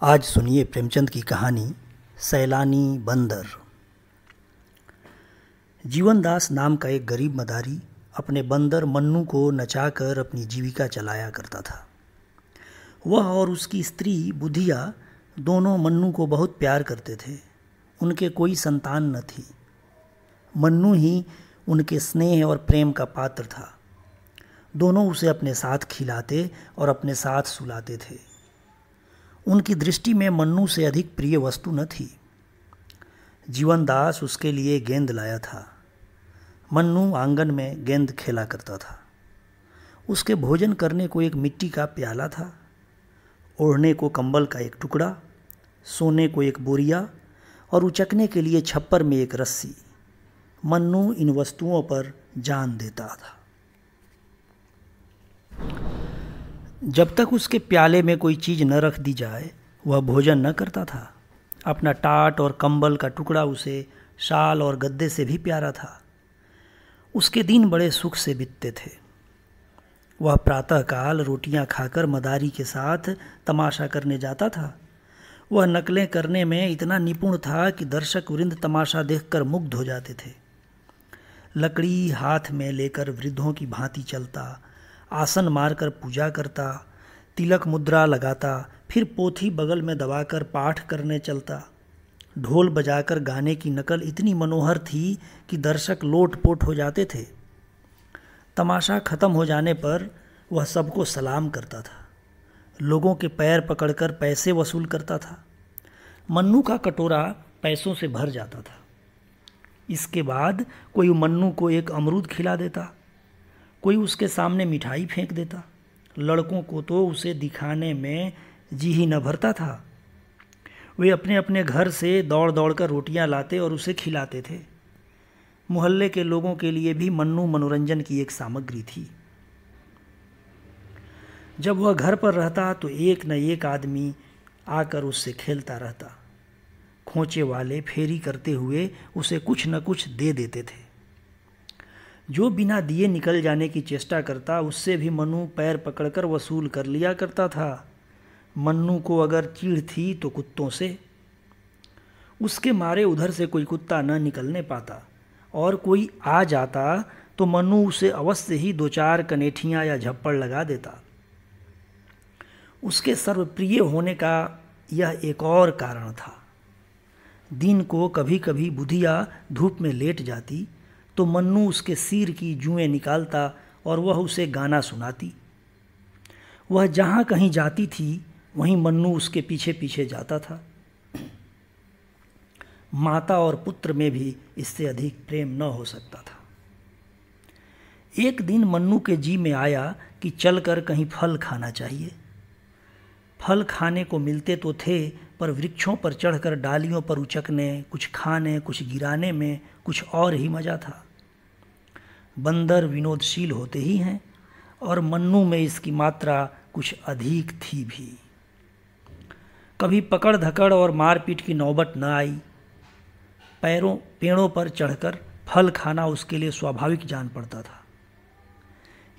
आज सुनिए प्रेमचंद की कहानी सैलानी बंदर। जीवनदास नाम का एक गरीब मदारी अपने बंदर मन्नू को नचाकर अपनी जीविका चलाया करता था। वह और उसकी स्त्री बुधिया दोनों मन्नू को बहुत प्यार करते थे। उनके कोई संतान न थी। मन्नू ही उनके स्नेह और प्रेम का पात्र था। दोनों उसे अपने साथ खिलाते और अपने साथ सुलाते थे। उनकी दृष्टि में मन्नू से अधिक प्रिय वस्तु न थी। जीवनदास उसके लिए गेंद लाया था। मन्नू आंगन में गेंद खेला करता था। उसके भोजन करने को एक मिट्टी का प्याला था, ओढ़ने को कंबल का एक टुकड़ा, सोने को एक बोरिया और उचकने के लिए छप्पर में एक रस्सी। मन्नू इन वस्तुओं पर जान देता था। जब तक उसके प्याले में कोई चीज़ न रख दी जाए वह भोजन न करता था। अपना टाट और कंबल का टुकड़ा उसे शाल और गद्दे से भी प्यारा था। उसके दिन बड़े सुख से बीतते थे। वह प्रातःकाल रोटियां खाकर मदारी के साथ तमाशा करने जाता था। वह नकलें करने में इतना निपुण था कि दर्शक वृंद तमाशा देखकर मुग्ध हो जाते थे। लकड़ी हाथ में लेकर वृद्धों की भांति चलता, आसन मारकर पूजा करता, तिलक मुद्रा लगाता, फिर पोथी बगल में दबाकर पाठ करने चलता। ढोल बजाकर गाने की नकल इतनी मनोहर थी कि दर्शक लोटपोट हो जाते थे। तमाशा खत्म हो जाने पर वह सबको सलाम करता था। लोगों के पैर पकड़कर पैसे वसूल करता था। मन्नू का कटोरा पैसों से भर जाता था। इसके बाद कोई मन्नू को एक अमरूद खिला देता, कोई उसके सामने मिठाई फेंक देता। लड़कों को तो उसे दिखाने में जी ही न भरता था। वे अपने अपने घर से दौड़ दौड़ कर रोटियां लाते और उसे खिलाते थे। मोहल्ले के लोगों के लिए भी मन्नू मनोरंजन की एक सामग्री थी। जब वह घर पर रहता तो एक न एक आदमी आकर उससे खेलता रहता। खोंचे वाले फेरी करते हुए उसे कुछ न कुछ दे देते थे। जो बिना दिए निकल जाने की चेष्टा करता उससे भी मन्नू पैर पकड़कर वसूल कर लिया करता था। मन्नू को अगर चीड़ थी तो कुत्तों से। उसके मारे उधर से कोई कुत्ता न निकलने पाता, और कोई आ जाता तो मन्नू उसे अवश्य ही दो चार कनेठियाँ या झप्पड़ लगा देता। उसके सर्वप्रिय होने का यह एक और कारण था। दिन को कभी कभी बुधिया धूप में लेट जाती तो मन्नू उसके सिर की जुएं निकालता और वह उसे गाना सुनाती। वह जहाँ कहीं जाती थी वहीं मन्नू उसके पीछे पीछे जाता था। माता और पुत्र में भी इससे अधिक प्रेम न हो सकता था। एक दिन मन्नू के जी में आया कि चलकर कहीं फल खाना चाहिए। फल खाने को मिलते तो थे, पर वृक्षों पर चढ़कर डालियों पर उचकने, कुछ खाने, कुछ गिराने में कुछ और ही मजा था। बंदर विनोदशील होते ही हैं, और मन्नू में इसकी मात्रा कुछ अधिक थी भी। कभी पकड़ धकड़ और मारपीट की नौबत न आई। पेड़ों पर चढ़कर फल खाना उसके लिए स्वाभाविक जान पड़ता था।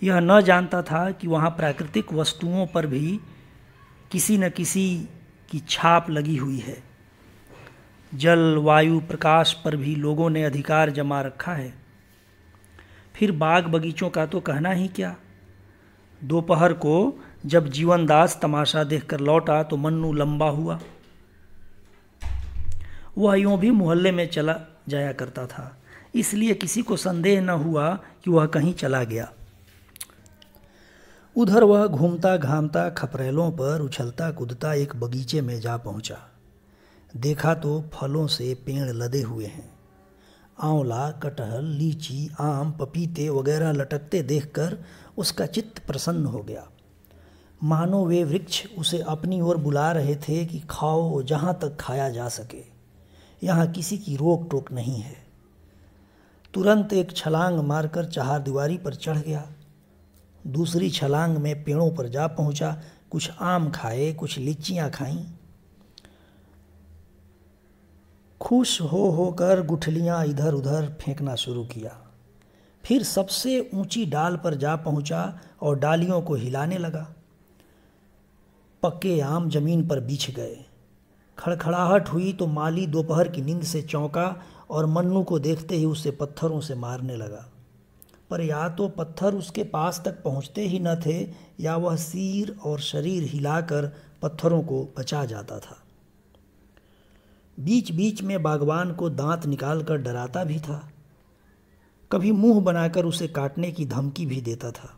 यह न जानता था कि वहाँ प्राकृतिक वस्तुओं पर भी किसी न किसी की छाप लगी हुई है। जल, वायु, प्रकाश पर भी लोगों ने अधिकार जमा रखा है। फिर बाग बगीचों का तो कहना ही क्या। दोपहर को जब जीवनदास तमाशा देखकर लौटा तो मन्नू लंबा हुआ। वह यूं भी मोहल्ले में चला जाया करता था, इसलिए किसी को संदेह न हुआ कि वह कहीं चला गया। उधर वह घूमता घामता खपरेलों पर उछलता कूदता एक बगीचे में जा पहुंचा। देखा तो फलों से पेड़ लदे हुए हैं। आंवला, कटहल, लीची, आम, पपीते वगैरह लटकते देखकर उसका चित्त प्रसन्न हो गया। मानो वे वृक्ष उसे अपनी ओर बुला रहे थे कि खाओ जहाँ तक खाया जा सके, यहाँ किसी की रोक टोक नहीं है। तुरंत एक छलांग मारकर चहारदीवारी पर चढ़ गया। दूसरी छलांग में पेड़ों पर जा पहुंचा। कुछ आम खाए, कुछ लीचियाँ खाईं। खुश होकर गुठलियाँ इधर उधर फेंकना शुरू किया। फिर सबसे ऊंची डाल पर जा पहुंचा और डालियों को हिलाने लगा। पक्के आम जमीन पर बिछ गए। खड़खड़ाहट हुई तो माली दोपहर की नींद से चौंका और मन्नू को देखते ही उसे पत्थरों से मारने लगा। पर या तो पत्थर उसके पास तक पहुंचते ही न थे या वह सिर और शरीर हिलाकर पत्थरों को बचा जाता था। बीच बीच में बागवान को दांत निकालकर डराता भी था, कभी मुंह बनाकर उसे काटने की धमकी भी देता था।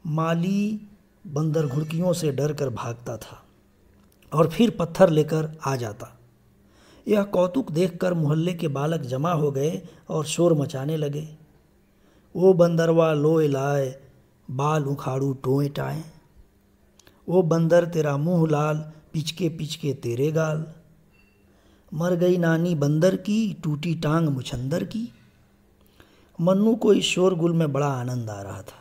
माली बंदर घुड़कियों से डरकर भागता था और फिर पत्थर लेकर आ जाता। यह कौतुक देखकर मोहल्ले के बालक जमा हो गए और शोर मचाने लगे। वो बंदरवा लोए लाए, बाल उखाड़ू टोए टाए। वो बंदर तेरा मुंह लाल, पिचके पिचके तेरे गाल। मर गई नानी बंदर की, टूटी टांग मुछंदर की। मन्नू को इस शोरगुल में बड़ा आनंद आ रहा था।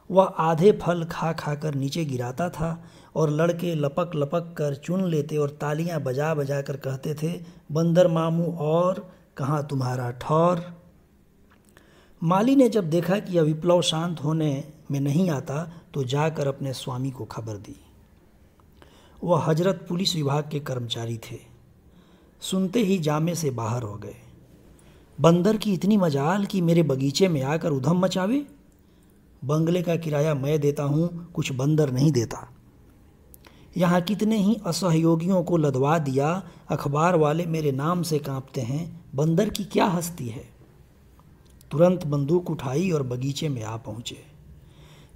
वह आधे फल खा खा कर नीचे गिराता था और लड़के लपक लपक कर चुन लेते और तालियां बजा बजा कर कहते थे, बंदर मामू और कहाँ तुम्हारा ठौर। माली ने जब देखा कि यह विप्लव शांत होने में नहीं आता तो जाकर अपने स्वामी को खबर दी। वह हजरत पुलिस विभाग के कर्मचारी थे। सुनते ही जामे से बाहर हो गए। बंदर की इतनी मजाल कि मेरे बगीचे में आकर उधम मचावे। बंगले का किराया मैं देता हूँ, कुछ बंदर नहीं देता। यहाँ कितने ही असहयोगियों को लदवा दिया, अखबार वाले मेरे नाम से कांपते हैं। बंदर की क्या हस्ती है। तुरंत बंदूक उठाई और बगीचे में आ पहुँचे।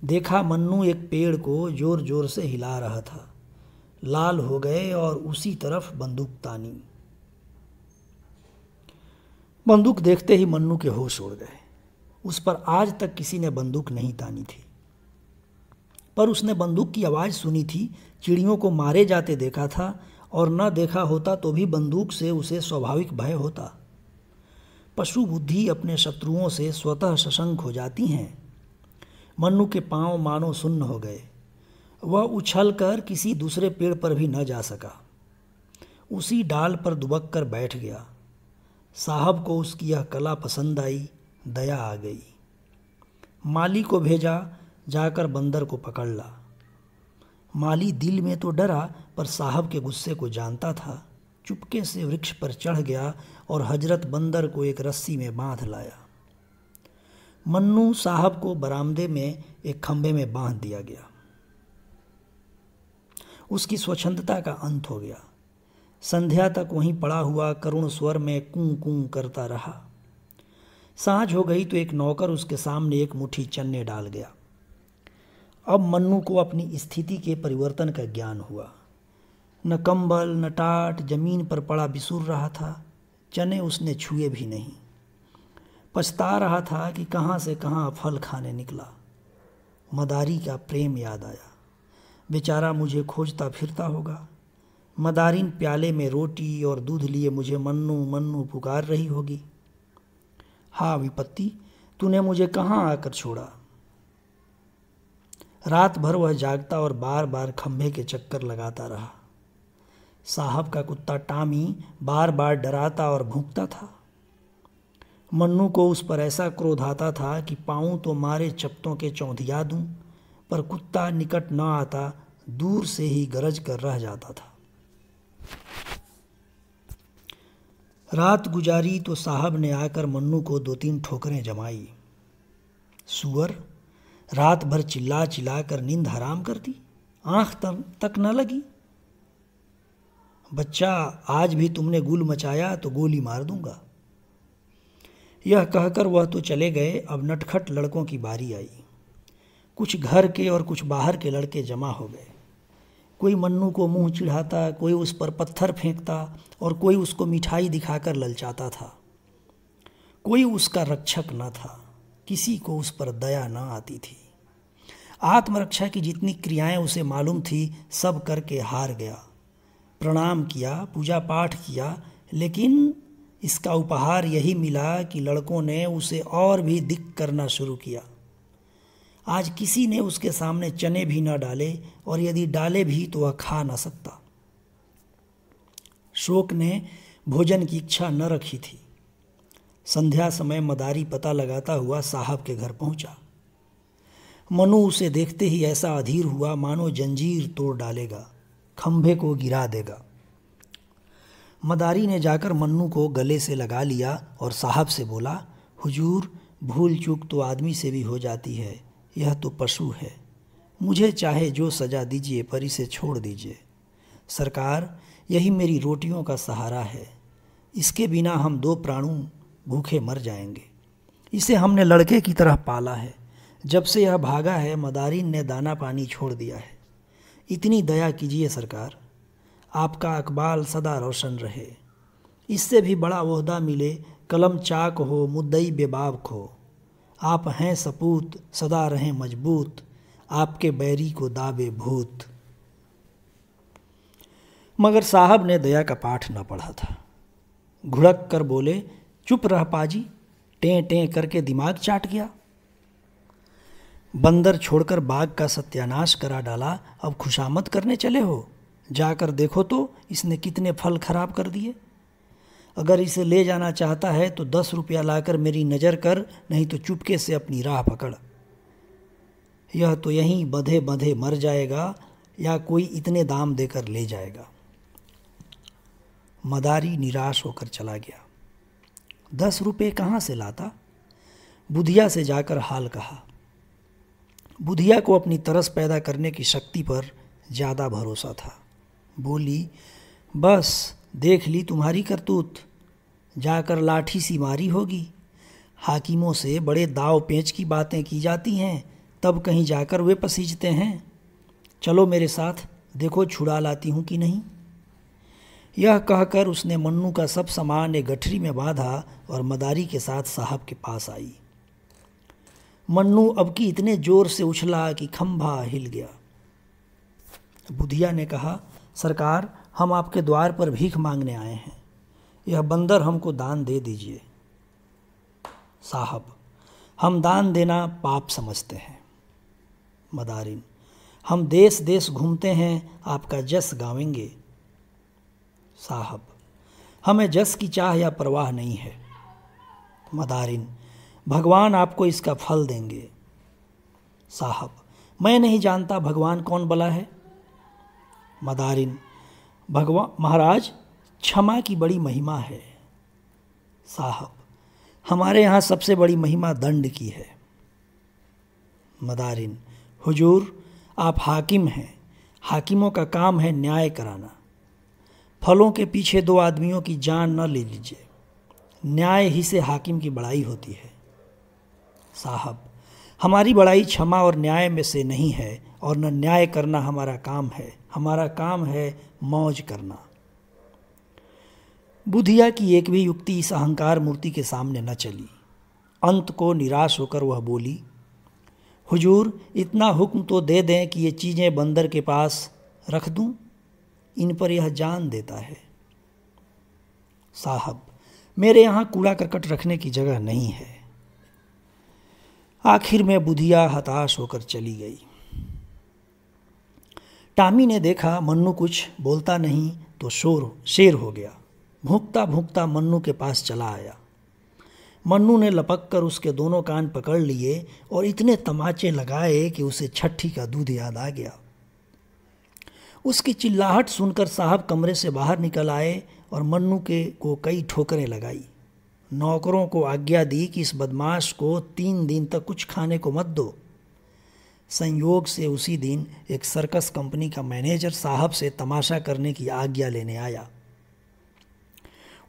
देखा मन्नू एक पेड़ को जोर जोर से हिला रहा था। लाल हो गए और उसी तरफ बंदूक तानी। बंदूक देखते ही मन्नू के होश उड़ गए। उस पर आज तक किसी ने बंदूक नहीं तानी थी, पर उसने बंदूक की आवाज़ सुनी थी, चिड़ियों को मारे जाते देखा था और न देखा होता तो भी बंदूक से उसे स्वाभाविक भय होता। पशु बुद्धि अपने शत्रुओं से स्वतः सशंक हो जाती हैं। मन्नू के पांव मानो सुन्न हो गए। वह उछलकर किसी दूसरे पेड़ पर भी न जा सका। उसी डाल पर दुबक कर बैठ गया। साहब को उसकी यह कला पसंद आई, दया आ गई। माली को भेजा, जाकर बंदर को पकड़ ला। माली दिल में तो डरा पर साहब के गुस्से को जानता था। चुपके से वृक्ष पर चढ़ गया और हजरत बंदर को एक रस्सी में बांध लाया। मन्नू साहब को बरामदे में एक खंभे में बांध दिया गया। उसकी स्वच्छंदता का अंत हो गया। संध्या तक वहीं पड़ा हुआ करुण स्वर में कूं कूं करता रहा। सांझ हो गई तो एक नौकर उसके सामने एक मुट्ठी चन्ने डाल गया। अब मन्नू को अपनी स्थिति के परिवर्तन का ज्ञान हुआ। न कंबल न टाट, जमीन पर पड़ा बिसुर रहा था। चने उसने छुए भी नहीं। पछता रहा था कि कहाँ से कहाँ फल खाने निकला। मदारी का प्रेम याद आया। बेचारा मुझे खोजता फिरता होगा। मदारिन प्याले में रोटी और दूध लिए मुझे मन्नू मन्नू पुकार रही होगी। हाँ विपत्ति, तूने मुझे कहाँ आकर छोड़ा। रात भर वह जागता और बार बार खंभे के चक्कर लगाता रहा। साहब का कुत्ता टामी बार बार डराता और भूंकता था। मन्नू को उस पर ऐसा क्रोध आता था कि पाऊँ तो मारे चपटों के चौंधिया दूं, पर कुत्ता निकट न आता, दूर से ही गरज कर रह जाता था। रात गुजारी तो साहब ने आकर मन्नू को 2-3 ठोकरें जमाई। सुअर, रात भर चिल्ला चिल्ला कर नींद हराम कर दी, आंख तक न लगी। बच्चा, आज भी तुमने गुल मचाया तो गोली मार दूंगा। यह कहकर वह तो चले गए। अब नटखट लड़कों की बारी आई। कुछ घर के और कुछ बाहर के लड़के जमा हो गए। कोई मन्नू को मुंह चिढ़ाता, कोई उस पर पत्थर फेंकता और कोई उसको मिठाई दिखाकर ललचाता था। कोई उसका रक्षक न था, किसी को उस पर दया न आती थी। आत्मरक्षा की जितनी क्रियाएं उसे मालूम थी सब करके हार गया। प्रणाम किया, पूजा पाठ किया, लेकिन इसका उपहार यही मिला कि लड़कों ने उसे और भी दिक् करना शुरू किया। आज किसी ने उसके सामने चने भी न डाले और यदि डाले भी तो वह खा न सकता। शोक ने भोजन की इच्छा न रखी थी। संध्या समय मदारी पता लगाता हुआ साहब के घर पहुंचा। मनु उसे देखते ही ऐसा अधीर हुआ मानो जंजीर तोड़ डालेगा, खंभे को गिरा देगा। मदारी ने जाकर मन्नू को गले से लगा लिया और साहब से बोला, हुजूर, भूल चूक तो आदमी से भी हो जाती है, यह तो पशु है। मुझे चाहे जो सजा दीजिए पर इसे छोड़ दीजिए। सरकार, यही मेरी रोटियों का सहारा है। इसके बिना हम दो प्राणु भूखे मर जाएंगे। इसे हमने लड़के की तरह पाला है। जब से यह भागा है मदारिन ने दाना पानी छोड़ दिया है। इतनी दया कीजिए सरकार, आपका अकबाल सदा रोशन रहे। इससे भी बड़ा ओहदा मिले, कलम चाक हो, मुद्दई बेबाक हो। आप हैं सपूत, सदा रहें मजबूत, आपके बैरी को दाबे भूत। मगर साहब ने दया का पाठ न पढ़ा था। घुड़क कर बोले, चुप रह पाजी, टें टें करके दिमाग चाट गया। बंदर छोड़कर बाघ का सत्यानाश करा डाला, अब खुशामद करने चले हो? जाकर देखो तो इसने कितने फल खराब कर दिए। अगर इसे ले जाना चाहता है तो 10 रुपया लाकर मेरी नज़र कर, नहीं तो चुपके से अपनी राह पकड़। यह तो यहीं बंधे बंधे मर जाएगा या कोई इतने दाम देकर ले जाएगा। मदारी निराश होकर चला गया। 10 रुपये कहाँ से लाता? बुधिया से जाकर हाल कहा। बुधिया को अपनी तरस पैदा करने की शक्ति पर ज़्यादा भरोसा था। बोली, बस देख ली तुम्हारी करतूत, जाकर लाठी सी मारी होगी। हाकिमों से बड़े दाव पेंच की बातें की जाती हैं, तब कहीं जाकर वे पसीजते हैं। चलो मेरे साथ, देखो छुड़ा लाती हूँ कि नहीं। यह कहकर उसने मन्नू का सब सामान एक गठरी में बांधा और मदारी के साथ साहब के पास आई। मन्नू अब की इतने जोर से उछला कि खंभा हिल गया। बुधिया ने कहा, सरकार, हम आपके द्वार पर भीख मांगने आए हैं, यह बंदर हमको दान दे दीजिए। साहब, हम दान देना पाप समझते हैं। मदारिन, हम देश देश घूमते हैं, आपका जस गावेंगे। साहब, हमें जस की चाह या परवाह नहीं है। मदारिन, भगवान आपको इसका फल देंगे। साहब, मैं नहीं जानता भगवान कौन भला है। मदारिन, भगवान महाराज, क्षमा की बड़ी महिमा है। साहब, हमारे यहाँ सबसे बड़ी महिमा दंड की है। मदारिन, हुजूर, आप हाकिम हैं, हाकिमों का काम है न्याय कराना। फलों के पीछे 2 आदमियों की जान न ले लीजिए, न्याय ही से हाकिम की बड़ाई होती है। साहब, हमारी बड़ाई क्षमा और न्याय में से नहीं है, और न न्याय करना हमारा काम है, हमारा काम है मौज करना। बुधिया की एक भी युक्ति इस अहंकार मूर्ति के सामने न चली। अंत को निराश होकर वह बोली, हुजूर, इतना हुक्म तो दे दें कि ये चीज़ें बंदर के पास रख दूं, इन पर यह जान देता है। साहब, मेरे यहाँ कूड़ा करकट रखने की जगह नहीं है। आखिर में बुधिया हताश होकर चली गई। टामी ने देखा मन्नू कुछ बोलता नहीं तो शेर हो गया। भूंकता भूंकता मन्नू के पास चला आया। मन्नू ने लपक कर उसके दोनों कान पकड़ लिए और इतने तमाचे लगाए कि उसे छठी का दूध याद आ गया। उसकी चिल्लाहट सुनकर साहब कमरे से बाहर निकल आए और मन्नू को कई ठोकरें लगाई। नौकरों को आज्ञा दी कि इस बदमाश को 3 दिन तक कुछ खाने को मत दो। संयोग से उसी दिन एक सर्कस कंपनी का मैनेजर साहब से तमाशा करने की आज्ञा लेने आया।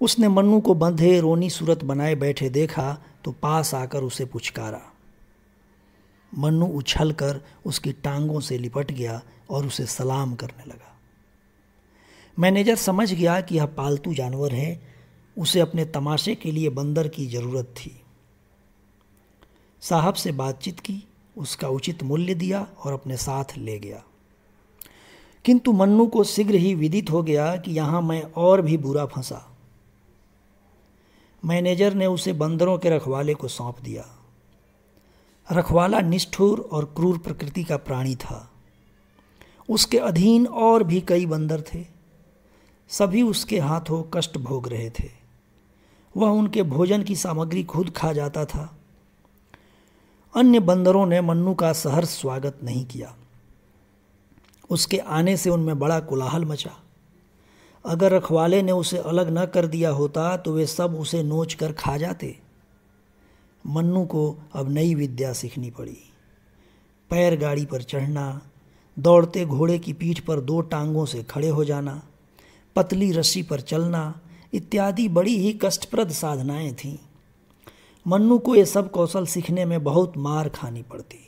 उसने मन्नू को बंधे रोनी सूरत बनाए बैठे देखा तो पास आकर उसे पुचकारा। मन्नू उछलकर उसकी टांगों से लिपट गया और उसे सलाम करने लगा। मैनेजर समझ गया कि यह पालतू जानवर है, उसे अपने तमाशे के लिए बंदर की ज़रूरत थी। साहब से बातचीत की, उसका उचित मूल्य दिया और अपने साथ ले गया। किंतु मन्नू को शीघ्र ही विदित हो गया कि यहाँ मैं और भी बुरा फंसा। मैनेजर ने उसे बंदरों के रखवाले को सौंप दिया। रखवाला निष्ठुर और क्रूर प्रकृति का प्राणी था। उसके अधीन और भी कई बंदर थे। सभी उसके हाथों कष्ट भोग रहे थे। वह उनके भोजन की सामग्री खुद खा जाता था। अन्य बंदरों ने मन्नू का सहर्ष स्वागत नहीं किया। उसके आने से उनमें बड़ा कोलाहल मचा। अगर रखवाले ने उसे अलग न कर दिया होता तो वे सब उसे नोच कर खा जाते। मन्नू को अब नई विद्या सीखनी पड़ी। पैर गाड़ी पर चढ़ना, दौड़ते घोड़े की पीठ पर 2 टांगों से खड़े हो जाना, पतली रस्सी पर चलना इत्यादि बड़ी ही कष्टप्रद साधनाएं थीं। मन्नू को ये सब कौशल सीखने में बहुत मार खानी पड़ती।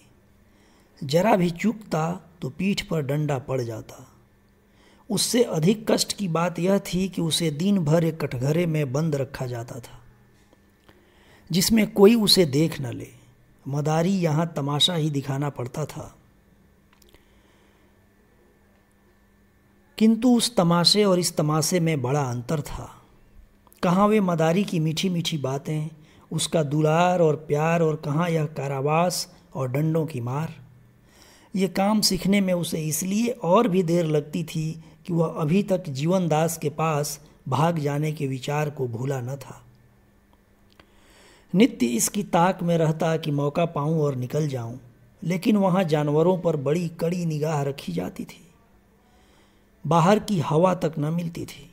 जरा भी चूकता तो पीठ पर डंडा पड़ जाता। उससे अधिक कष्ट की बात यह थी कि उसे दिन भर एक कटघरे में बंद रखा जाता था जिसमें कोई उसे देख न ले। मदारी यहाँ तमाशा ही दिखाना पड़ता था। किंतु उस तमाशे और इस तमाशे में बड़ा अंतर था। कहाँ वे मदारी की मीठी मीठी बातें, उसका दुलार और प्यार, और कहाँ यह कारावास और डंडों की मार। ये काम सीखने में उसे इसलिए और भी देर लगती थी कि वह अभी तक जीवनदास के पास भाग जाने के विचार को भूला न था। नित्य इसकी ताक में रहता कि मौका पाऊं और निकल जाऊं, लेकिन वहाँ जानवरों पर बड़ी कड़ी निगाह रखी जाती थी। बाहर की हवा तक न मिलती थी।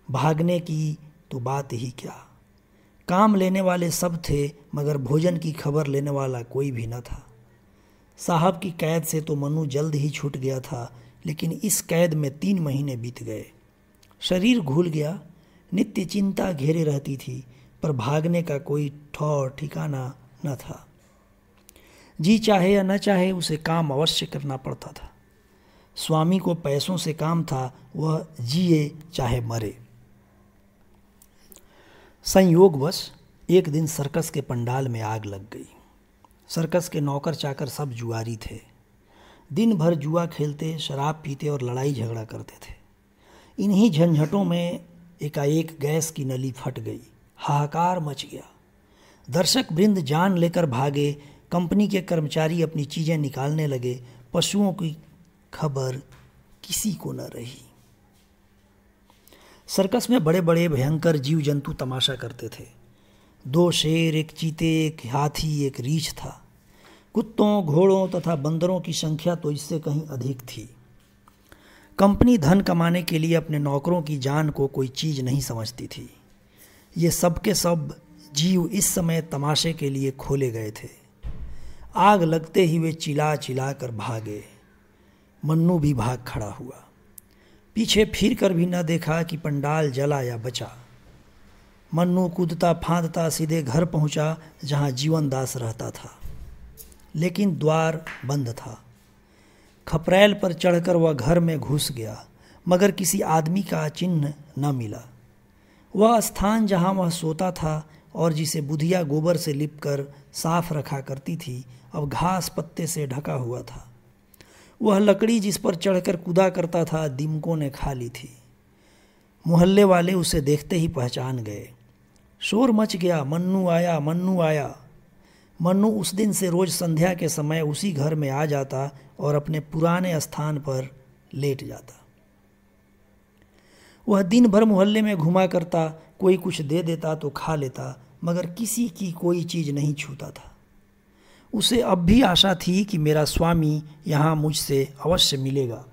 भागने की तो बात ही क्या। काम लेने वाले सब थे मगर भोजन की खबर लेने वाला कोई भी न था। साहब की कैद से तो मन्नू जल्द ही छूट गया था, लेकिन इस कैद में 3 महीने बीत गए। शरीर घुल गया, नित्य चिंता घेरे रहती थी, पर भागने का कोई ठौर ठिकाना न था। जी चाहे या न चाहे उसे काम अवश्य करना पड़ता था। स्वामी को पैसों से काम था, वह जिए चाहे मरे। संयोगवश एक दिन सर्कस के पंडाल में आग लग गई। सर्कस के नौकर चाकर सब जुआरी थे। दिन भर जुआ खेलते, शराब पीते और लड़ाई झगड़ा करते थे। इन्हीं झंझटों में एकाएक गैस की नली फट गई। हाहाकार मच गया। दर्शक वृंद जान लेकर भागे। कंपनी के कर्मचारी अपनी चीज़ें निकालने लगे। पशुओं की खबर किसी को न रही। सर्कस में बड़े बड़े भयंकर जीव जंतु तमाशा करते थे। 2 शेर, 1 चीते, 1 हाथी, 1 रीछ था। कुत्तों, घोड़ों तथा बंदरों की संख्या तो इससे कहीं अधिक थी। कंपनी धन कमाने के लिए अपने नौकरों की जान को कोई चीज़ नहीं समझती थी। ये सब के सब जीव इस समय तमाशे के लिए खोले गए थे। आग लगते ही वे चिल्ला चिल्ला कर भागे। मन्नू भी भाग खड़ा हुआ। पीछे फिर कर भी न देखा कि पंडाल जला या बचा। मन्नू कूदता फांदता सीधे घर पहुंचा जहां जीवनदास रहता था, लेकिन द्वार बंद था। खपरैल पर चढ़कर वह घर में घुस गया, मगर किसी आदमी का चिन्ह न मिला। वह स्थान जहां वह सोता था और जिसे बुधिया गोबर से लिपकर साफ रखा करती थी, अब घास पत्ते से ढका हुआ था। वह लकड़ी जिस पर चढ़कर कूदा करता था, दीमकों ने खा ली थी। मोहल्ले वाले उसे देखते ही पहचान गए। शोर मच गया, मन्नू आया, मन्नू आया। मन्नू उस दिन से रोज संध्या के समय उसी घर में आ जाता और अपने पुराने स्थान पर लेट जाता। वह दिन भर मोहल्ले में घुमा करता, कोई कुछ दे देता तो खा लेता, मगर किसी की कोई चीज़ नहीं छूता था। उसे अब भी आशा थी कि मेरा स्वामी यहाँ मुझसे अवश्य मिलेगा।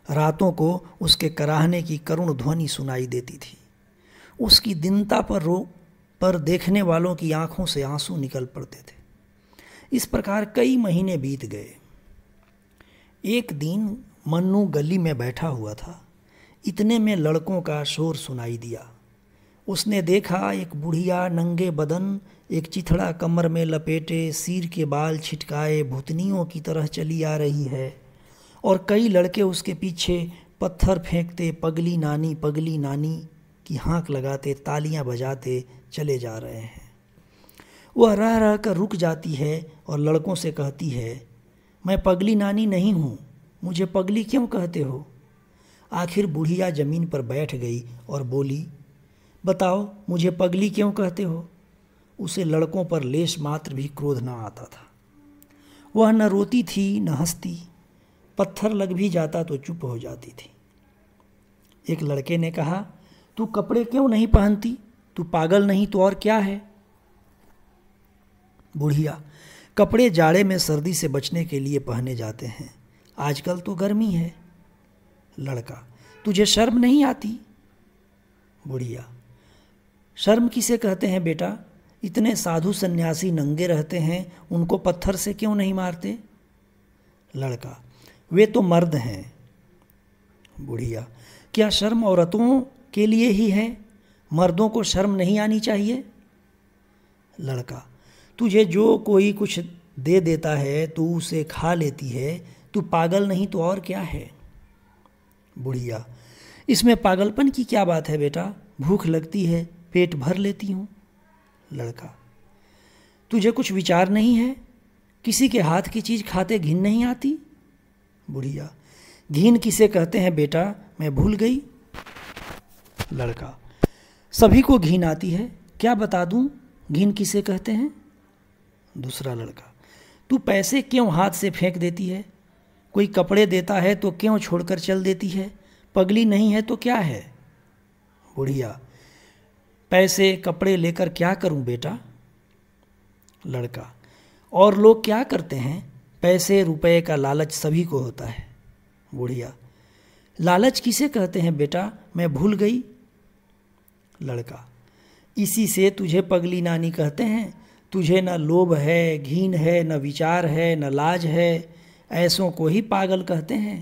रातों को उसके कराहने की करुण ध्वनि सुनाई देती थी। उसकी दीनता पर देखने वालों की आंखों से आंसू निकल पड़ते थे। इस प्रकार कई महीने बीत गए। एक दिन मन्नू गली में बैठा हुआ था। इतने में लड़कों का शोर सुनाई दिया। उसने देखा एक बुढ़िया नंगे बदन, एक चिथड़ा कमर में लपेटे, सिर के बाल छिटकाए भूतनियों की तरह चली आ रही है, और कई लड़के उसके पीछे पत्थर फेंकते पगली नानी की हाँक लगाते, तालियां बजाते चले जा रहे हैं। वह रह रह कर रुक जाती है और लड़कों से कहती है, मैं पगली नानी नहीं हूँ, मुझे पगली क्यों कहते हो? आखिर बुढ़िया जमीन पर बैठ गई और बोली, बताओ मुझे पगली क्यों कहते हो? उसे लड़कों पर लेश मात्र भी क्रोध न आता था। वह न रोती थी न हंसती। पत्थर लग भी जाता तो चुप हो जाती थी। एक लड़के ने कहा, तू कपड़े क्यों नहीं पहनती? तू पागल नहीं तो और क्या है? बुढ़िया, कपड़े जाड़े में सर्दी से बचने के लिए पहने जाते हैं, आजकल तो गर्मी है। लड़का, तुझे शर्म नहीं आती? बुढ़िया, शर्म किसे कहते हैं बेटा? इतने साधु सन्यासी नंगे रहते हैं, उनको पत्थर से क्यों नहीं मारते? लड़का, वे तो मर्द हैं। बुढ़िया, क्या शर्म औरतों के लिए ही है? मर्दों को शर्म नहीं आनी चाहिए? लड़का, तुझे जो कोई कुछ दे देता है तू उसे खा लेती है, तू पागल नहीं तो और क्या है? बुढ़िया, इसमें पागलपन की क्या बात है बेटा? भूख लगती है, पेट भर लेती हूँ। लड़का, तुझे कुछ विचार नहीं है? किसी के हाथ की चीज़ खाते घिन नहीं आती? बुढ़िया, घिन किसे कहते हैं बेटा, मैं भूल गई। लड़का, सभी को घिन आती है, क्या बता दूं घिन किसे कहते हैं? दूसरा लड़का, तू पैसे क्यों हाथ से फेंक देती है? कोई कपड़े देता है तो क्यों छोड़कर चल देती है? पगली नहीं है तो क्या है? बुढ़िया, पैसे कपड़े लेकर क्या करूं बेटा? लड़का, और लोग क्या करते हैं? पैसे रुपए का लालच सभी को होता है। बुढ़िया, लालच किसे कहते हैं बेटा, मैं भूल गई। लड़का, इसी से तुझे पगली नानी कहते हैं। तुझे न लोभ है, घीन है, न विचार है, न लाज है, ऐसों को ही पागल कहते हैं।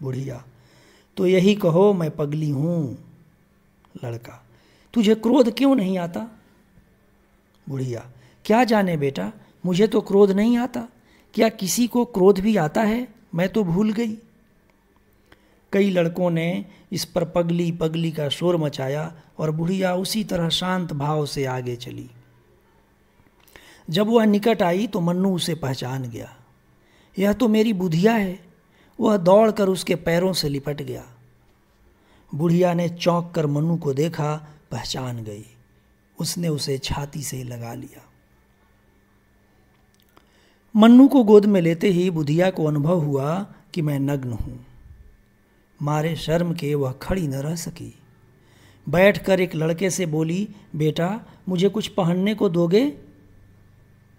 बुढ़िया, तो यही कहो मैं पगली हूँ। लड़का, तुझे क्रोध क्यों नहीं आता? बुढ़िया, क्या जाने बेटा, मुझे तो क्रोध नहीं आता। क्या किसी को क्रोध भी आता है? मैं तो भूल गई। कई लड़कों ने इस पर पगली पगली का शोर मचाया और बुढ़िया उसी तरह शांत भाव से आगे चली। जब वह निकट आई तो मन्नू उसे पहचान गया। यह तो मेरी बुधिया है। वह दौड़कर उसके पैरों से लिपट गया। बुढ़िया ने चौंक कर मन्नू को देखा, पहचान गई। उसने उसे छाती से लगा लिया। मन्नू को गोद में लेते ही बुधिया को अनुभव हुआ कि मैं नग्न हूँ। मारे शर्म के वह खड़ी न रह सकी। बैठकर एक लड़के से बोली, बेटा मुझे कुछ पहनने को दोगे?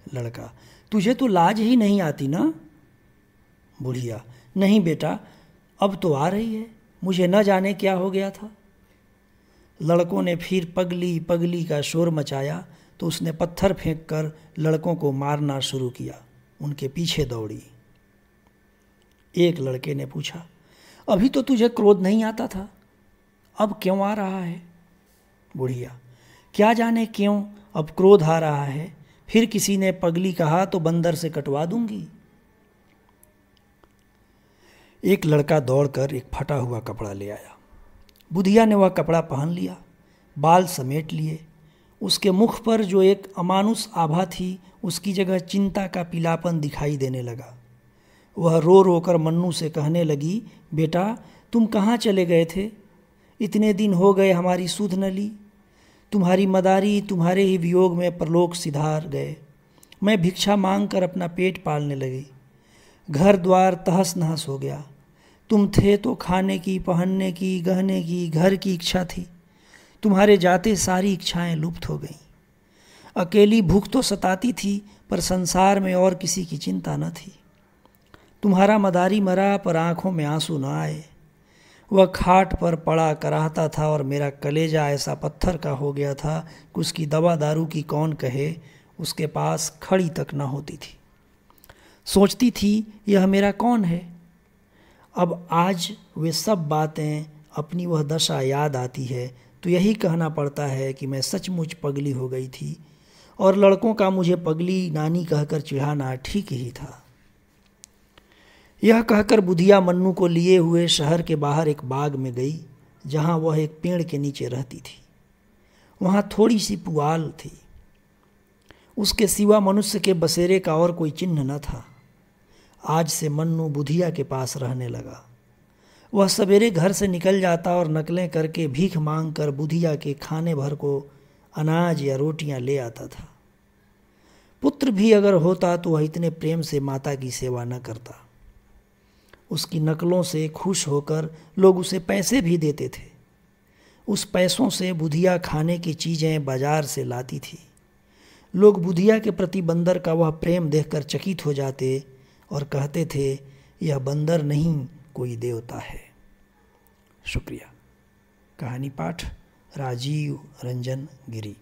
लड़का, तुझे तो लाज ही नहीं आती ना? बुढ़िया, नहीं बेटा, अब तो आ रही है, मुझे न जाने क्या हो गया था। लड़कों ने फिर पगली पगली का शोर मचाया तो उसने पत्थर फेंककर लड़कों को मारना शुरू किया। उनके पीछे दौड़ी। एक लड़के ने पूछा, अभी तो तुझे क्रोध नहीं आता था, अब क्यों आ रहा है? बुढ़िया, क्या जाने क्यों अब क्रोध आ रहा है। फिर किसी ने पगली कहा तो बंदर से कटवा दूंगी। एक लड़का दौड़कर एक फटा हुआ कपड़ा ले आया। बुधिया ने वह कपड़ा पहन लिया, बाल समेट लिए। उसके मुख पर जो एक अमानुष आभा थी, उसकी जगह चिंता का पीलापन दिखाई देने लगा। वह रो रो कर मन्नू से कहने लगी, बेटा तुम कहाँ चले गए थे? इतने दिन हो गए हमारी सुध न ली। तुम्हारी मदारी तुम्हारे ही वियोग में परलोक सिधार गए। मैं भिक्षा मांग कर अपना पेट पालने लगी। घर द्वार तहस नहस हो गया। तुम थे तो खाने की, पहनने की, गहने की, घर की इच्छा थी। तुम्हारे जाते सारी इच्छाएं लुप्त हो गईं। अकेली भूख तो सताती थी, पर संसार में और किसी की चिंता न थी। तुम्हारा मदारी मरा, पर आंखों में आंसू न आए। वह खाट पर पड़ा कराहता था और मेरा कलेजा ऐसा पत्थर का हो गया था कि उसकी दवा दारू की कौन कहे, उसके पास खड़ी तक न होती थी। सोचती थी यह मेरा कौन है। अब आज वे सब बातें, अपनी वह दशा याद आती है तो यही कहना पड़ता है कि मैं सचमुच पगली हो गई थी और लड़कों का मुझे पगली नानी कहकर चिढ़ाना ठीक ही था। यह कहकर बुधिया मन्नू को लिए हुए शहर के बाहर एक बाग में गई, जहाँ वह एक पेड़ के नीचे रहती थी। वहाँ थोड़ी सी पुआल थी। उसके सिवा मनुष्य के बसेरे का और कोई चिन्ह न था। आज से मन्नू बुधिया के पास रहने लगा। वह सवेरे घर से निकल जाता और नकलें करके भीख मांग कर बुधिया के खाने भर को अनाज या रोटियां ले आता था। पुत्र भी अगर होता तो वह इतने प्रेम से माता की सेवा न करता। उसकी नकलों से खुश होकर लोग उसे पैसे भी देते थे। उस पैसों से बुधिया खाने की चीज़ें बाजार से लाती थी। लोग बुधिया के प्रति बंदर का वह प्रेम देखकर चकित हो जाते और कहते थे, यह बंदर नहीं कोई देवता है। शुक्रिया। कहानी पाठ राजीव रंजन गिरी।